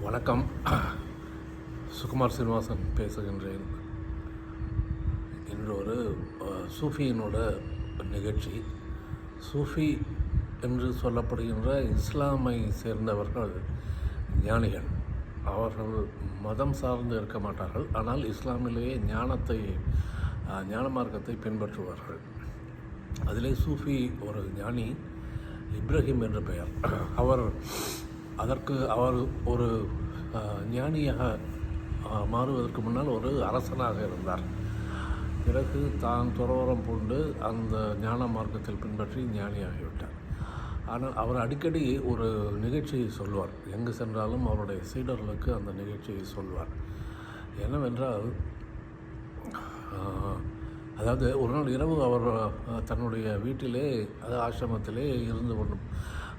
வணக்கம். சுகுமார் சீனிவாசன் பேசுகின்றேன். இன்று ஒரு சூஃபியினோட நிகழ்ச்சி. சூஃபி என்று சொல்லப்படுகின்ற இஸ்லாமை சேர்ந்தவர்கள் ஞானிகள். அவர்கள் மதம் சார்ந்து இருக்க மாட்டார்கள், ஆனால் இஸ்லாமிலேயே ஞான மார்க்கத்தை பின்பற்றுவார்கள். அதிலே சூஃபி ஒரு ஞானி இப்ராஹிம் என்று பெயர். அவர் ஒரு ஞானியாக மாறுவதற்கு முன்னால் ஒரு அரசனாக இருந்தார். பிறகு தான் துறவரம் பூண்டு அந்த ஞான மார்க்கத்தில் பின்பற்றி ஞானியாகிவிட்டார். ஆனால் அவர் அடிக்கடி ஒரு நிகழ்ச்சியை சொல்வார். எங்கு சென்றாலும் அவருடைய சீடர்களுக்கு அந்த நிகழ்ச்சியை சொல்வார். என்னவென்றால், அதாவது ஒரு நாள் இரவு அவர் தன்னுடைய வீட்டிலே, ஆசிரமத்திலே இருந்து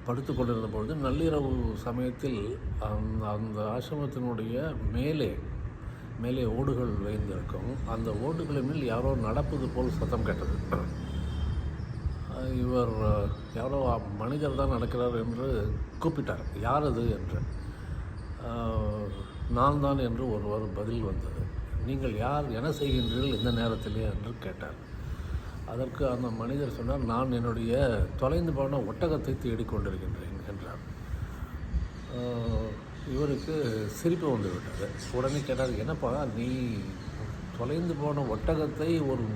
படுத்து கொண்டிருந்த பொழுது நள்ளிரவு சமயத்தில் அந்த ஆசிரமத்தினுடைய மேலே ஓடுகள் வைந்திருக்கும். அந்த ஓடுகளின் மேல் யாரோ நடப்பது போல் சத்தம் கேட்டது. இவர் யாரோ மனிதர் தான் நடக்கிறார் என்று கூப்பிட்டார். யார் அது என்று. நான் தான் என்று ஒருவர் பதில் வந்தது. நீங்கள் யார், என்ன செய்கின்றீர்கள் இந்த நேரத்திலே என்று கேட்டார். அதற்கு அந்த மனிதர் சொன்னார், நான் என்னுடைய தொலைந்து போன ஒட்டகத்தை தேடிக்கொண்டிருக்கின்றேன் என்றார். இவருக்கு சிரிப்பு வந்து விட்டது. உடனே கேட்டார், என்னப்பா நீ தொலைந்து போன ஒட்டகத்தை ஒரு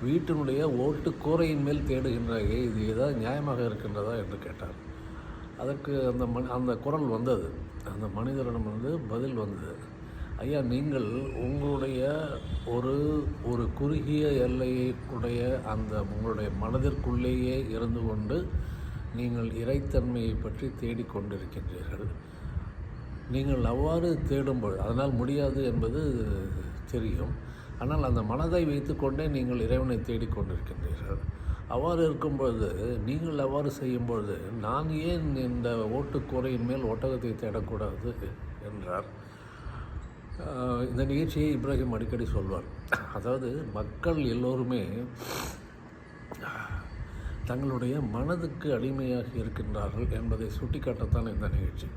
வீட்டினுடைய ஓட்டு கூரையின் மேல் தேடுகின்றாயே, இது ஏதாவது நியாயமாக இருக்கின்றதா என்று கேட்டார். அதற்கு அந்த குரல் வந்தது. அந்த மனிதரிடமிருந்து பதில் வந்தது, ஐயா, நீங்கள் உங்களுடைய ஒரு குறுகிய எல்லையுடைய உங்களுடைய மனதிற்குள்ளேயே இருந்து கொண்டு நீங்கள் இறைத்தன்மையை பற்றி தேடிக்கொண்டிருக்கின்றீர்கள். நீங்கள் அவ்வாறு தேடும்போது அதனால் முடியாது என்பது தெரியும். ஆனால் அந்த மனதை வைத்துக்கொண்டே நீங்கள் இறைவனை தேடிக்கொண்டிருக்கின்றீர்கள். அவ்வாறு இருக்கும்பொழுது, நீங்கள் அவ்வாறு செய்யும்பொழுது நான் ஏன் இந்த ஓட்டுக்கூரையின் மேல் ஒட்டகத்தை தேடக்கூடாது என்றார். இந்த நிகழ்ச்சியை இப்ராஹிம் அடிக்கடி சொல்வார். அதாவது மக்கள் எல்லோருமே தங்களுடைய மனதுக்கு அடிமையாக இருக்கின்றார்கள் என்பதை சுட்டிக்காட்டத்தான் இந்த நிகழ்ச்சி.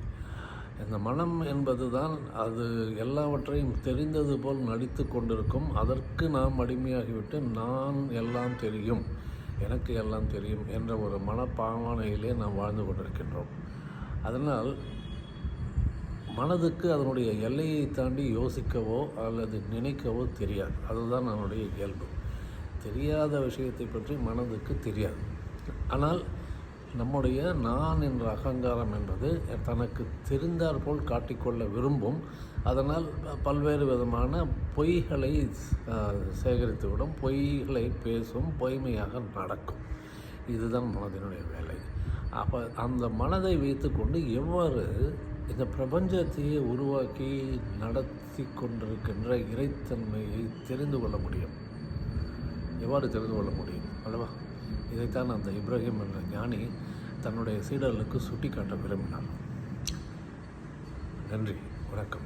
இந்த மனம் என்பது தான் அது எல்லாவற்றையும் தெரிந்தது போல் நடித்து கொண்டிருக்கும். அதற்கு நாம் அடிமையாகிவிட்டு நான் எல்லாம் தெரியும், எனக்கு எல்லாம் தெரியும் என்ற ஒரு மனப்பாவனையிலே நாம் வாழ்ந்து கொண்டிருக்கின்றோம். அதனால் மனதுக்கு அதனுடைய எல்லையை தாண்டி யோசிக்கவோ அல்லது நினைக்கவோ தெரியாது. அதுதான் அதனுடைய இயல்பு. தெரியாத விஷயத்தை பற்றி மனதுக்கு தெரியாது. ஆனால் நம்முடைய நான் என்ற அகங்காரம் என்பது தனக்கு தெரிந்தாற்போல் காட்டிக்கொள்ள விரும்பும். அதனால் பல்வேறு விதமான பொய்களை சேகரித்துவிடும், பொய்களை பேசும், பொய்மையாக நடக்கும். இதுதான் மனதினுடைய வேலை. அப்போ அந்த மனதை வைத்துக்கொண்டு எவ்வாறு இந்த பிரபஞ்சத்தையே உருவாக்கி நடத்தி கொண்டிருக்கின்ற இறைத்தன்மையை தெரிந்து கொள்ள முடியும், எவ்வாறு தெரிந்து கொள்ள முடியும் அல்லவா? இதைத்தான் அந்த இப்ராஹிம் என்ற ஞானி தன்னுடைய சீடர்களுக்கு சுட்டி காட்ட விரும்பினார். நன்றி, வணக்கம்.